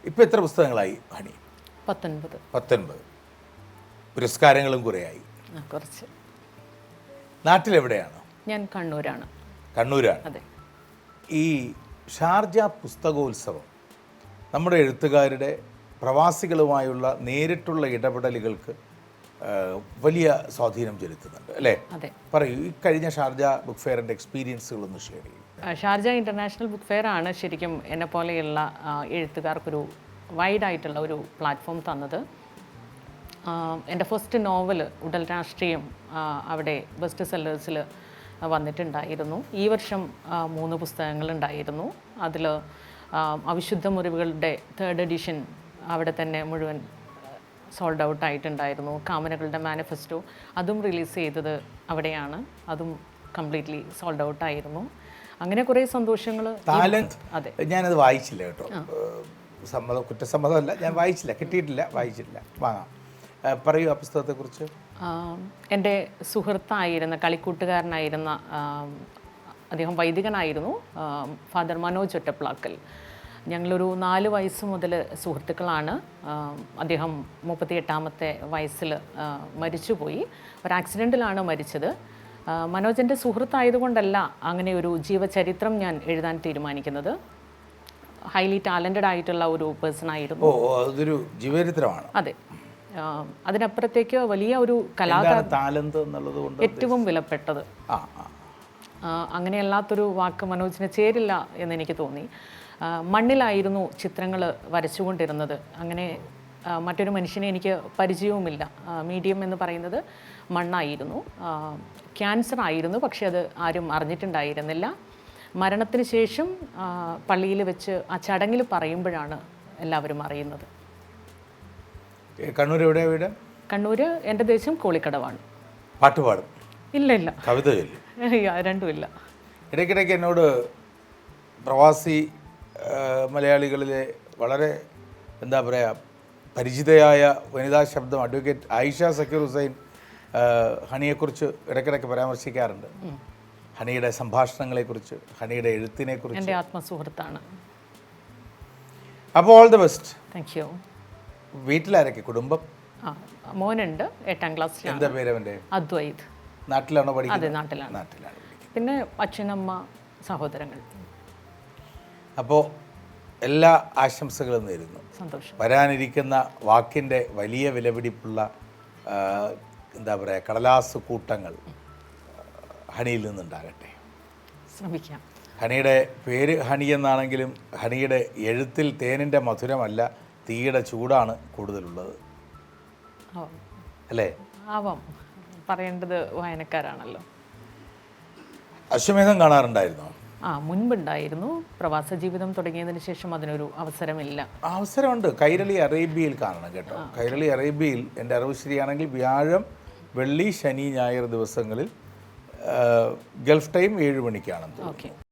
ഇപ്പോൾ എത്ര പുസ്തകങ്ങളായി ഹണി? 19 പുരസ്കാരങ്ങളും കുറേയായി. കുറച്ച്. നാട്ടിലെവിടെയാണ്? ഞാൻ കണ്ണൂരാണ്. അതെ. ഈ ഷാർജ പുസ്തകോത്സവം നമ്മുടെ എഴുത്തുകാരുടെ പ്രവാസികളുമായുള്ള നേരിട്ടുള്ള ഇടപെടലുകൾക്ക് വലിയ സ്വാധീനം ചെലുത്തുന്നുണ്ട് അല്ലേ? അതെ. പറയൂ, ഈ കഴിഞ്ഞ ഷാർജ ബുക്ക് ഫെയറിൻ്റെ എക്സ്പീരിയൻസുകളൊന്ന് ഷെയർ ചെയ്യും. ഷാർജ ഇൻ്റർനാഷണൽ ബുക്ക് ഫെയർ ആണ് ശരിക്കും എന്നെ പോലെയുള്ള എഴുത്തുകാർക്കൊരു വൈഡായിട്ടുള്ള ഒരു പ്ലാറ്റ്ഫോം തന്നത്. എൻ്റെ ഫസ്റ്റ് നോവൽ ഉടൽ രാഷ്ട്രീയം അവിടെ ബെസ്റ്റ് സെല്ലേഴ്സിൽ വന്നിട്ടുണ്ടായിരുന്നു. ഈ വർഷം 3 പുസ്തകങ്ങളുണ്ടായിരുന്നു. അതിൽ അവിശുദ്ധ മുറിവുകളുടെ 3rd എഡിഷൻ അവിടെ തന്നെ മുഴുവൻ സോൾഡ് ഔട്ട് ആയിട്ടുണ്ടായിരുന്നു. കാമനകളുടെ മാനിഫെസ്റ്റോ അതും റിലീസ് ചെയ്തത് അവിടെയാണ്. അതും കംപ്ലീറ്റ്ലി സോൾഡ് ഔട്ട് ആയിരുന്നു. അങ്ങനെ കുറേ സന്തോഷങ്ങൾ. അതെ, ഞാനത് വായിച്ചില്ല കേട്ടോ. കുറ്റസമ്മതമല്ല, ഞാൻ വായിച്ചില്ല, കിട്ടിയിട്ടില്ല, വായിച്ചില്ല. വാങ്ങാം. പറയൂ ആ പുസ്തകത്തെക്കുറിച്ച്. എൻ്റെ സുഹൃത്തായിരുന്ന കളിക്കൂട്ടുകാരനായിരുന്ന അദ്ദേഹം വൈദികനായിരുന്നു, ഫാദർ മനോജ് ഒറ്റപ്ലാക്കൽ. ഞങ്ങളൊരു 4 വയസ്സ് മുതൽ സുഹൃത്തുക്കളാണ്. അദ്ദേഹം 38ാമത്തെ വയസ്സിൽ മരിച്ചുപോയി. ഒരു ആക്സിഡൻറ്റിലാണ് മരിച്ചത്. മനോജൻ്റെ സുഹൃത്തായതുകൊണ്ടല്ല അങ്ങനെ ഒരു ജീവചരിത്രം ഞാൻ എഴുതാൻ തീരുമാനിക്കുന്നത്. ഹൈലി ടാലൻറ്റഡ് ആയിട്ടുള്ള ഒരു പേഴ്സൺ ആയിരുന്നു. അതൊരു ജീവചരിത്രമാണ്. അതെ. അതിനപ്പുറത്തേക്ക് വലിയ ഒരു കലാകാരൻ, ഏറ്റവും വിലപ്പെട്ടത്. അങ്ങനെയല്ലാത്തൊരു വാക്ക് മനോജിന് ചേരില്ല എന്നെനിക്ക് തോന്നി. മണ്ണിലായിരുന്നു ചിത്രങ്ങൾ വരച്ചുകൊണ്ടിരുന്നത്. അങ്ങനെ മറ്റൊരു മനുഷ്യനെ എനിക്ക് പരിചയവുമില്ല. മീഡിയം എന്ന് പറയുന്നത് മണ്ണായിരുന്നു. ക്യാൻസർ ആയിരുന്നു, പക്ഷെ അത് ആരും അറിഞ്ഞിട്ടുണ്ടായിരുന്നില്ല. മരണത്തിന് ശേഷം പള്ളിയിൽ വെച്ച് ആ ചടങ്ങിൽ പറയുമ്പോഴാണ് എല്ലാവരും അറിയുന്നത്. കണ്ണൂർ എവിടെയാണ് വീട്? കണ്ണൂർ എൻ്റെ ദേശം കോളിക്കടവാണ്. പാട്ട് പാടും? ഇല്ല. കവിത ചൊല്ലും? രണ്ടുമില്ല. ഇടയ്ക്കിടയ്ക്ക് എന്നോട് പ്രവാസി മലയാളികളിലെ വളരെ എന്താ പറയുക പരിചിതയായ വനിതാ ശബ്ദം അഡ്വക്കേറ്റ് ആയിഷ സക്കീർ ഹുസൈൻ ഹണിയെക്കുറിച്ച് ഇടയ്ക്കിടയ്ക്ക് പരാമർശിക്കാറുണ്ട്. ഹണിയുടെ സംഭാഷണങ്ങളെക്കുറിച്ച്, ഹണിയുടെ എഴുത്തിനെക്കുറിച്ച്. എൻ്റെ ആത്മസുഹൃത്താണ്. അപ്പോൾ all the best. Thank you. വീട്ടിലാരൊക്കെ? കുടുംബം? മോനുണ്ട്, 8ാം ക്ലാസ്സിൽ. എന്താ പേര് അവൻ്റെ? അദ്വൈത്. നാട്ടിലാണോ പഠിക്കുന്നത്? അതെ, നാട്ടിലാണ്. പിന്നെ അച്ഛനമ്മ, സഹോദരങ്ങൾ. അപ്പോൾ എല്ലാ ആശംസകളും നേരുന്നു. സന്തോഷം. വരാനിരിക്കുന്ന വാക്കിൻ്റെ വലിയ വിലപിടിപ്പുള്ള എന്താ പറയുക കടലാസ് കൂട്ടങ്ങൾ ഹണിയിൽ നിന്നുണ്ടാകട്ടെ. ശ്രമിക്കാം. ഹണിയുടെ പേര് ഹണി എന്നാണെങ്കിലും ഹണിയുടെ എഴുത്തിൽ തേനിൻ്റെ മധുരമല്ല, തീയുടെ ചൂടാണ് കൂടുതലുള്ളത് അല്ലേ? ആവാം, പറയേണ്ടത് വായനക്കാരാണല്ലോ. അശ്വമേധം കാണാറുണ്ടായിരുന്നോ? മുൻപുണ്ടായിരുന്നു. പ്രവാസ ജീവിതം തുടങ്ങിയതിന് ശേഷം അതിനൊരു അവസരമില്ല. അവസരമുണ്ട്. കൈരളി അറേബ്യയിൽ കാണണം കേട്ടോ. കൈരളി അറേബ്യയിൽ എൻ്റെ അറിവ് ശരിയാണെങ്കിൽ വ്യാഴം, വെള്ളി, ശനി, ഞായർ ദിവസങ്ങളിൽ ഗൾഫ് ടൈം 7 മണിക്കാണെന്ന് തോന്നുന്നു.